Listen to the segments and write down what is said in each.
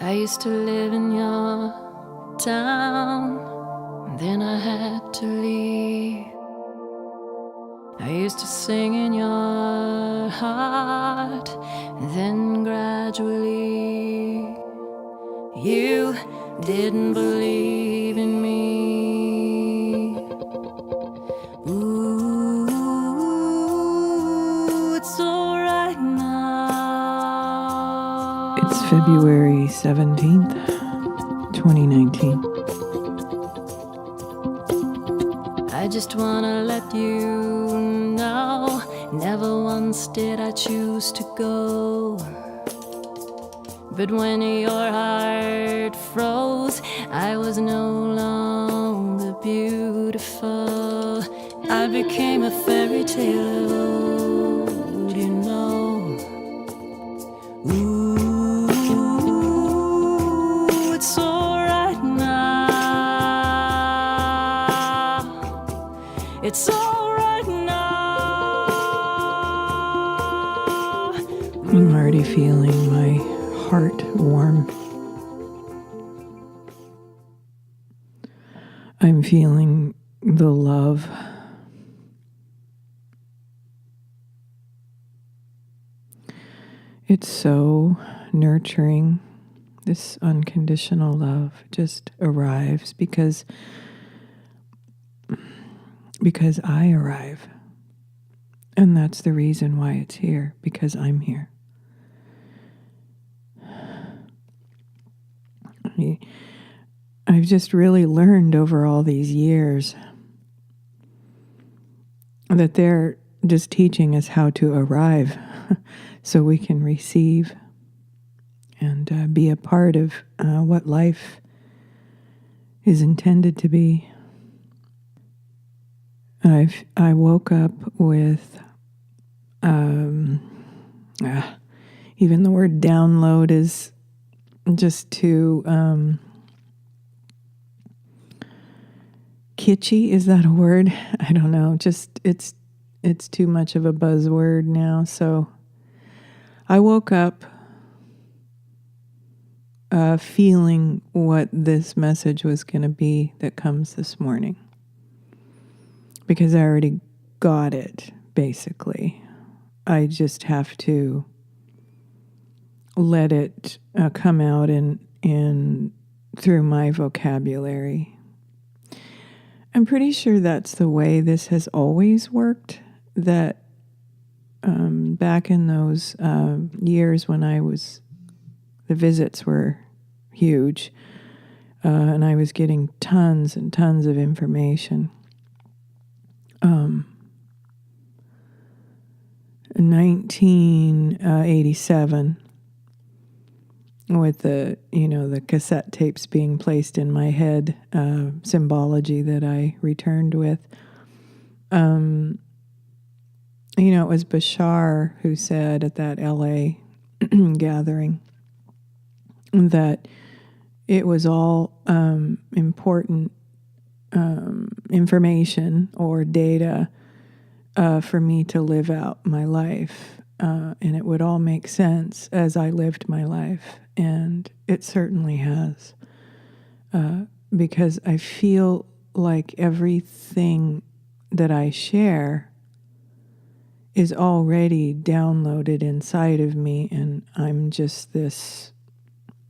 I used to live in your town, then I had to leave. I used to sing in your heart, then gradually you didn't believe in me. Ooh, it's alright now. It's February 17th, 2019. I just wanna let you know, never once did I choose to go. But when your heart froze, I was no longer beautiful. I became a fairy tale, you know. Ooh, it's alright now. It's alright now. I'm already feeling my heart warm. I'm feeling the love. It's so nurturing. This unconditional love just arrives because I arrive. And that's the reason why it's here, because I'm here. I've just really learned over all these years that they're just teaching us how to arrive so we can receive and be a part of what life is intended to be. I woke up with even the word download is just too kitschy. Is that a word? I don't know. Just it's too much of a buzzword now. So I woke up feeling what this message was going to be that comes this morning, because I already got it, basically. I just have to let it come out in through my vocabulary. I'm pretty sure that's the way this has always worked, that back in those years when the visits were huge, and I was getting tons and tons of information. 1987, with the cassette tapes being placed in my head, symbology that I returned with. It was Bashar who said at that LA gathering that it was all important information or data for me to live out my life, and it would all make sense as I lived my life, and it certainly has, because I feel like everything that I share is already downloaded inside of me, and I'm just this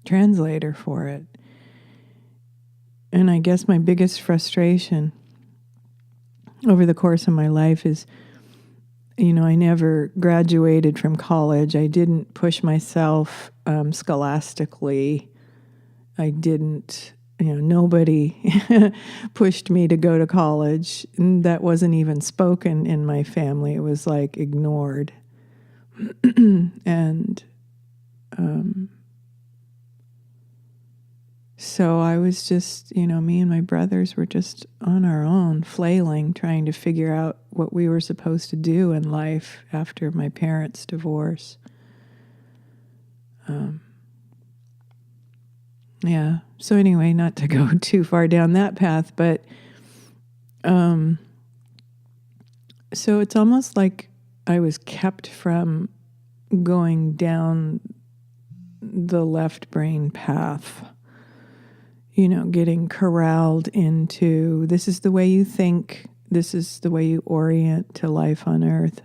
translator for it. And I guess my biggest frustration over the course of my life is, I never graduated from college. I didn't push myself scholastically. I didn't, nobody pushed me to go to college. And that wasn't even spoken in my family. It was like ignored. And so I was just, me and my brothers were just on our own, flailing, trying to figure out what we were supposed to do in life after my parents' divorce. So anyway, not to go too far down that path, but so it's almost like I was kept from going down the left brain path, getting corralled into this is the way you think, this is the way you orient to life on earth.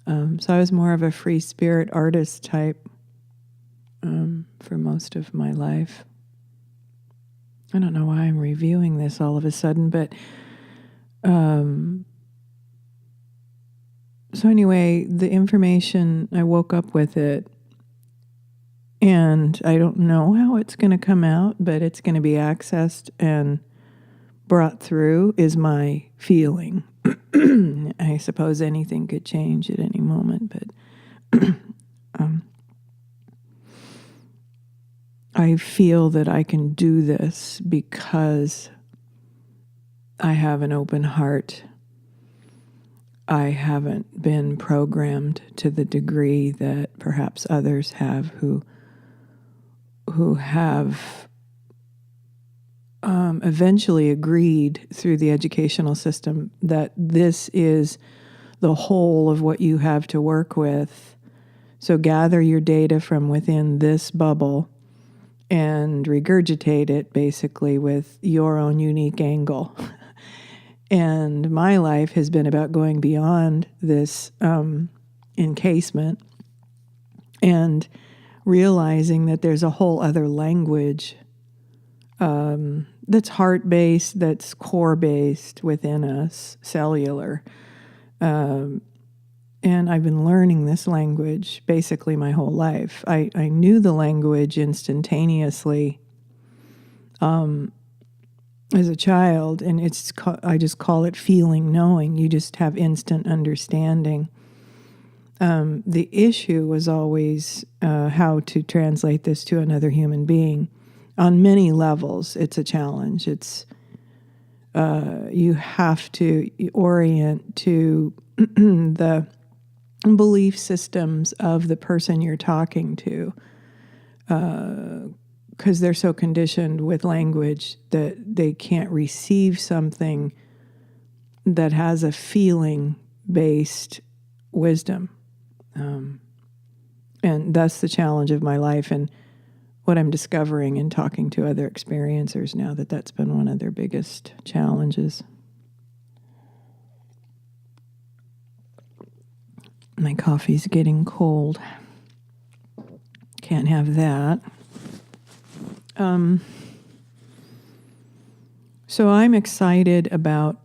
So I was more of a free spirit artist type for most of my life. I don't know why I'm reviewing this all of a sudden, but so anyway, the information, I woke up with it, and I don't know how it's going to come out, but it's going to be accessed and brought through is my feeling. I suppose anything could change at any moment, but I feel that I can do this because I have an open heart. I haven't been programmed to the degree that perhaps others have who have eventually agreed through the educational system that this is the whole of what you have to work with. So gather your data from within this bubble and regurgitate it basically with your own unique angle. And my life has been about going beyond this encasement and realizing that there's a whole other language that's heart-based, that's core-based within us, cellular. And I've been learning this language basically my whole life. I knew the language instantaneously as a child, and I just call it feeling, knowing. You just have instant understanding. The issue was always how to translate this to another human being. On many levels, it's a challenge. It's you have to orient to the belief systems of the person you're talking to, because they're so conditioned with language that they can't receive something that has a feeling-based wisdom. And that's the challenge of my life, and what I'm discovering in talking to other experiencers now, that's been one of their biggest challenges. My coffee's getting cold. Can't have that. So I'm excited about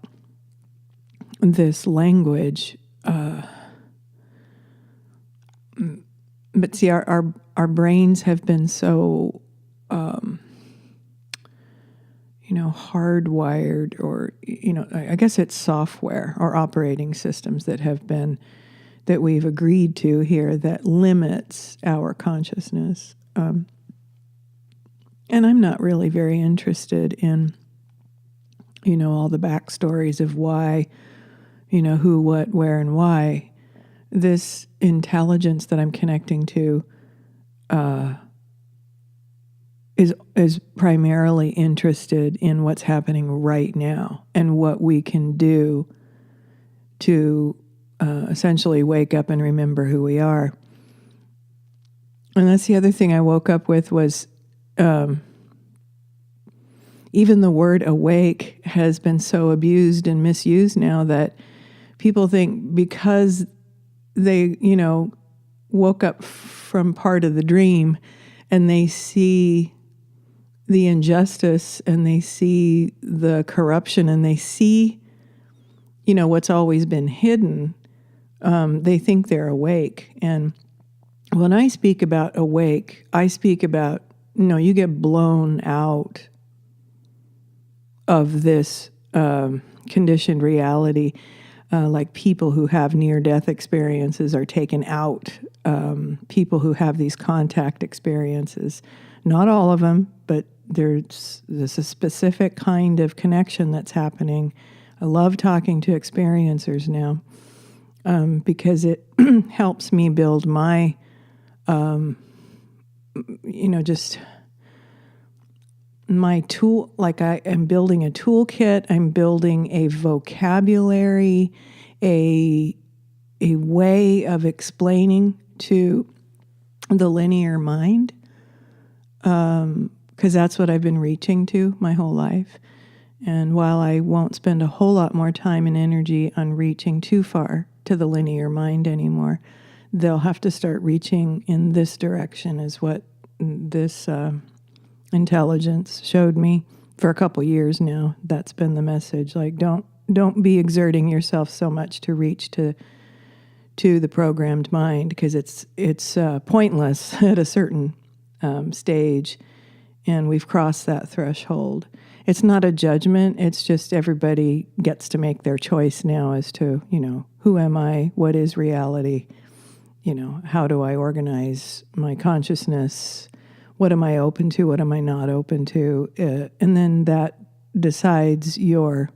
this language. But see, our brains have been so, hardwired, or, I guess it's software or operating systems that we've agreed to here that limits our consciousness. And I'm not really very interested in, all the backstories of why, who, what, where, and why. This intelligence that I'm connecting to is primarily interested in what's happening right now and what we can do to essentially wake up and remember who we are. And that's the other thing I woke up with was even the word awake has been so abused and misused now that people think because they, woke up from part of the dream and they see the injustice and they see the corruption and they see, what's always been hidden, they think they're awake. And when I speak about awake, I speak about, you get blown out of this conditioned reality. Like people who have near-death experiences are taken out. People who have these contact experiences, not all of them, but there's a specific kind of connection that's happening. I love talking to experiencers now because it helps me build my, just my tool, like I am building a toolkit, I'm building a vocabulary, a way of explaining to the linear mind, because that's what I've been reaching to my whole life. And while I won't spend a whole lot more time and energy on reaching too far to the linear mind anymore, they'll have to start reaching in this direction, is what this intelligence showed me for a couple years now. That's been the message. Like, don't be exerting yourself so much to reach to the programmed mind, because it's pointless at a certain stage, and we've crossed that threshold. It's not a judgment. It's just everybody gets to make their choice now as to, who am I? What is reality? How do I organize my consciousness? What am I open to? What am I not open to? And then that decides your,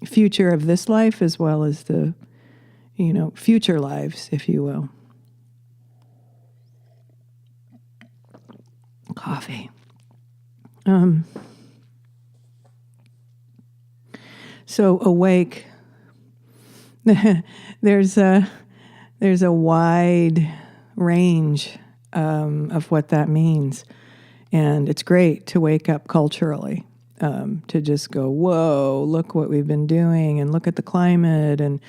future of this life as well as the, future lives, if you will. Coffee. So awake, there's a wide range of what that means. And it's great to wake up culturally, to just go, whoa, look what we've been doing, and look at the climate, and,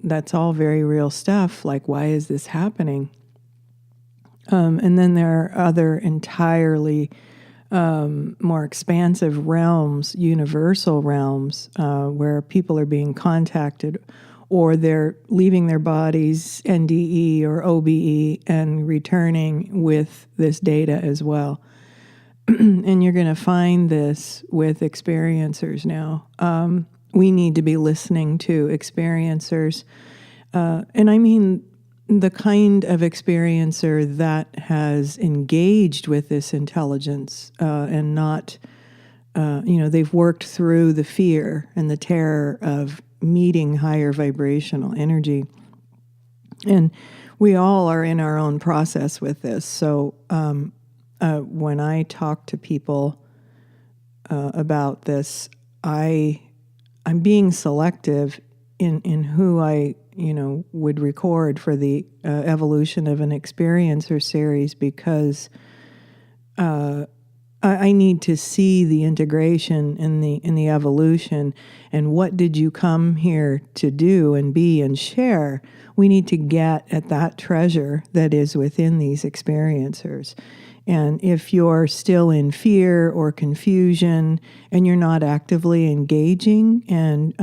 that's all very real stuff. Like, why is this happening? And then there are other entirely more expansive realms, universal realms, where people are being contacted, or they're leaving their bodies, NDE or OBE, and returning with this data as well. And you're going to find this with experiencers now. We need to be listening to experiencers. And I mean the kind of experiencer that has engaged with this intelligence and not, they've worked through the fear and the terror of meeting higher vibrational energy. And we all are in our own process with this. So when I talk to people about this, I'm being selective in who I would record for the evolution of an experiencer series, because I need to see the integration in the evolution, and what did you come here to do and be and share. We need to get at that treasure that is within these experiencers. And if you're still in fear or confusion, and you're not actively engaging and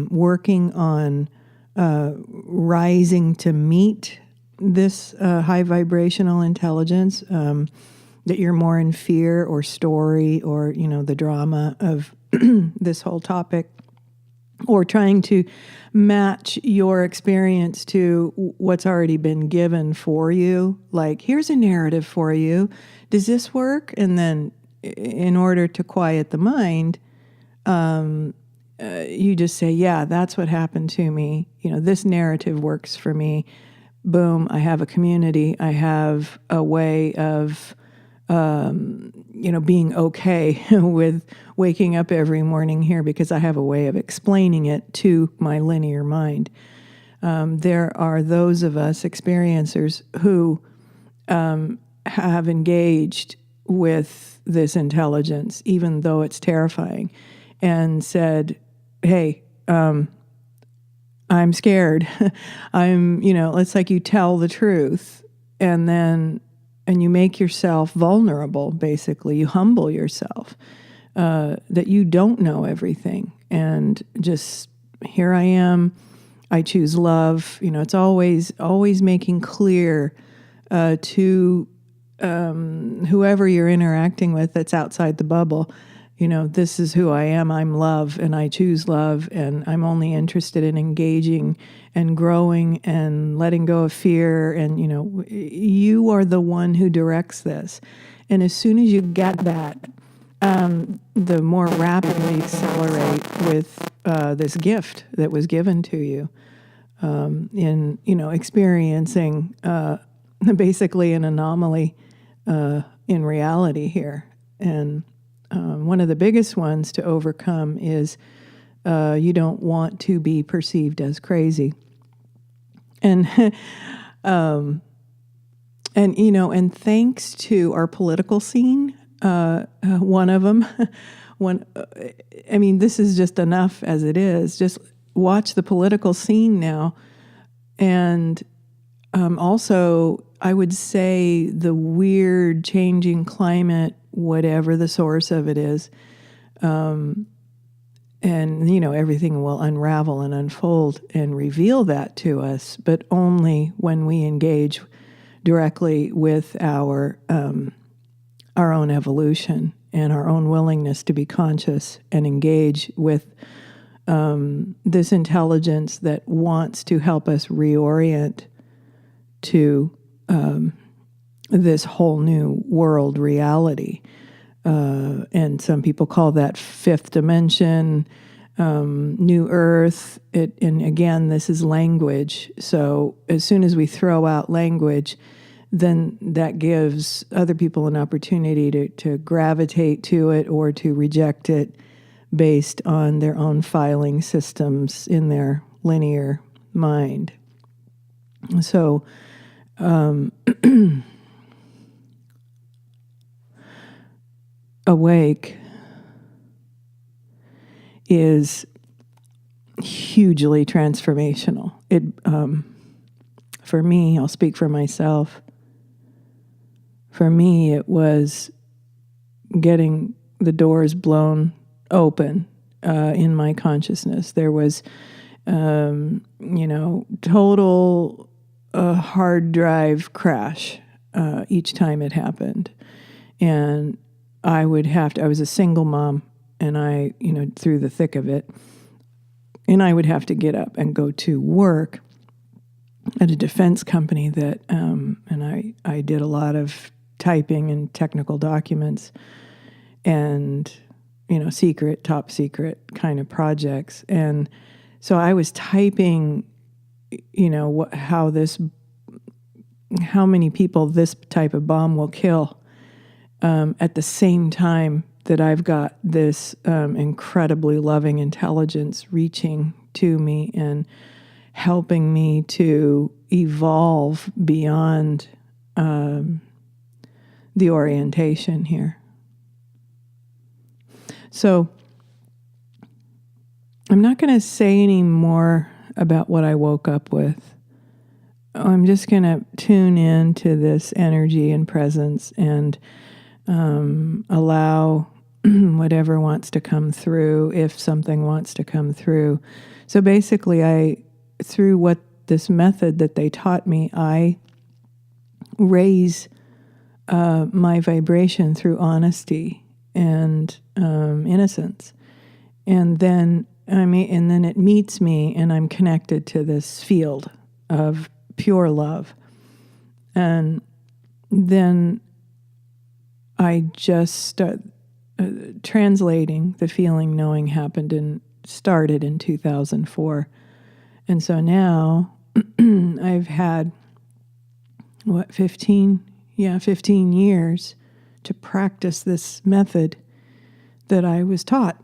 working on rising to meet this high vibrational intelligence, that you're more in fear or story or, the drama of this whole topic, or trying to match your experience to what's already been given for you. Like, here's a narrative for you. Does this work? And then in order to quiet the mind, you just say, yeah, that's what happened to me. This narrative works for me. Boom, I have a community. I have a way of, being okay with waking up every morning here, because I have a way of explaining it to my linear mind. There are those of us experiencers who have engaged with this intelligence, even though it's terrifying, and said, hey, I'm scared. It's like you tell the truth, and you make yourself vulnerable, basically. You humble yourself, that you don't know everything. And just, here I am, I choose love. It's always making clear to whoever you're interacting with that's outside the bubble, this is who I am. I'm love, and I choose love, and I'm only interested in engaging and growing and letting go of fear. And, you are the one who directs this. And as soon as you get that, the more rapidly you accelerate with this gift that was given to you in, experiencing basically an anomaly in reality here. And one of the biggest ones to overcome is you don't want to be perceived as crazy. And And, and thanks to our political scene, one of them, this is just enough as it is. Just watch the political scene now. And also, I would say the weird changing climate, whatever the source of it is, and, everything will unravel and unfold and reveal that to us, but only when we engage directly with our own evolution and our own willingness to be conscious and engage with this intelligence that wants to help us reorient to this whole new world reality. And some people call that fifth dimension, new earth. And again, this is language. So as soon as we throw out language, then that gives other people an opportunity to gravitate to it or to reject it based on their own filing systems in their linear mind. So, awake is hugely transformational. It, for me, I'll speak for myself. For me, it was getting the doors blown open in my consciousness. There was, total hard drive crash each time it happened. And I was a single mom, and I, through the thick of it, and I would have to get up and go to work at a defense company that, and I did a lot of typing and technical documents and, top secret kind of projects. And so I was typing, how many people this type of bomb will kill, at the same time that I've got this incredibly loving intelligence reaching to me and helping me to evolve beyond the orientation here. So I'm not going to say any more about what I woke up with. I'm just going to tune in to this energy and presence and allow whatever wants to come through, if something wants to come through. So basically, through what this method that they taught me, I raise my vibration through honesty and innocence, and then it meets me, and I'm connected to this field of pure love, and then I just start translating the feeling knowing started in 2004. And so now I've had, 15 years to practice this method that I was taught.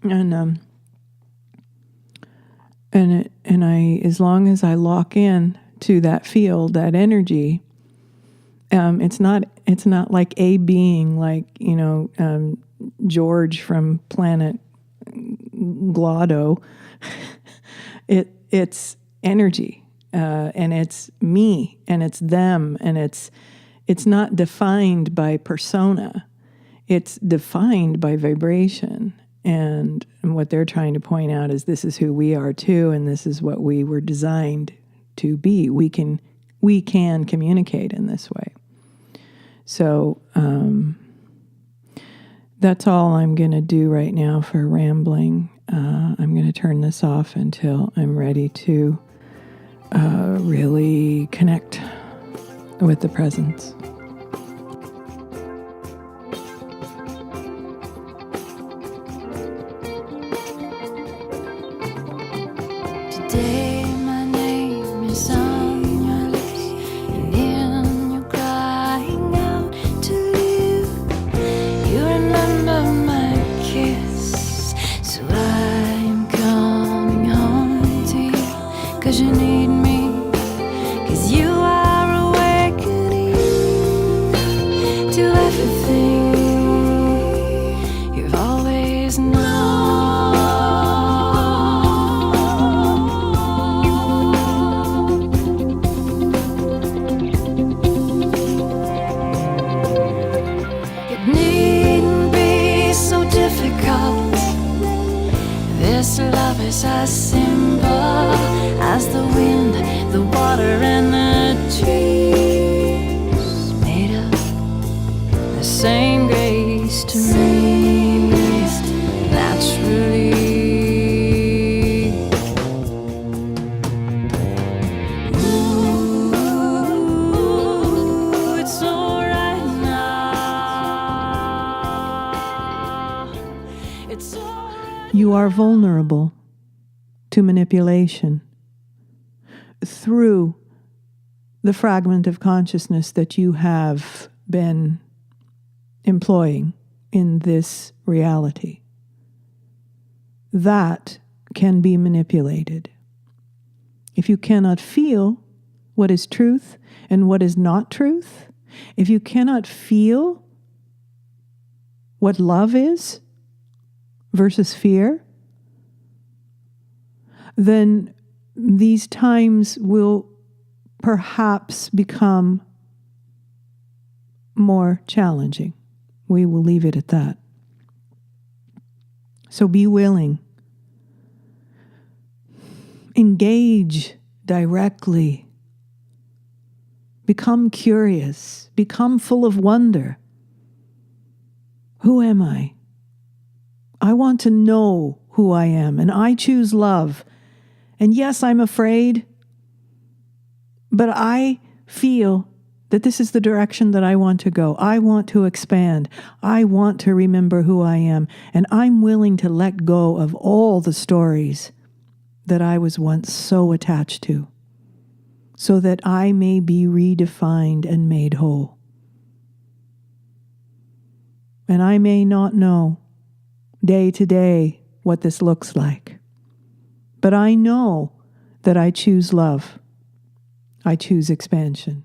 And as long as I lock in to that field, that energy, it's not like a being like, George from planet Glotto. It's energy, and it's me, and it's them, and it's not defined by persona. It's defined by vibration. And what they're trying to point out is this is who we are too, and this is what we were designed to be. We can communicate in this way. So that's all I'm going to do right now for rambling. I'm going to turn this off until I'm ready to really connect with the presence. Today my name is on your lips, and in your crying out to you. You remember my kiss, so I'm coming home to you, 'cause you need me, 'cause you are awakening. as simple as the wind, the water, and the trees. Made of the same grace to me, naturally. Ooh, it's alright now. It's alright. You are vulnerable to manipulation through the fragment of consciousness that you have been employing in this reality. That can be manipulated. If you cannot feel what is truth and what is not truth, if you cannot feel what love is versus fear, then these times will perhaps become more challenging. We will leave it at that. So be willing. Engage directly. Become curious. Become full of wonder. Who am I? I want to know who I am, and I choose love. And yes, I'm afraid, but I feel that this is the direction that I want to go. I want to expand. I want to remember who I am, and I'm willing to let go of all the stories that I was once so attached to, so that I may be redefined and made whole. And I may not know day to day what this looks like, but I know that I choose love. I choose expansion.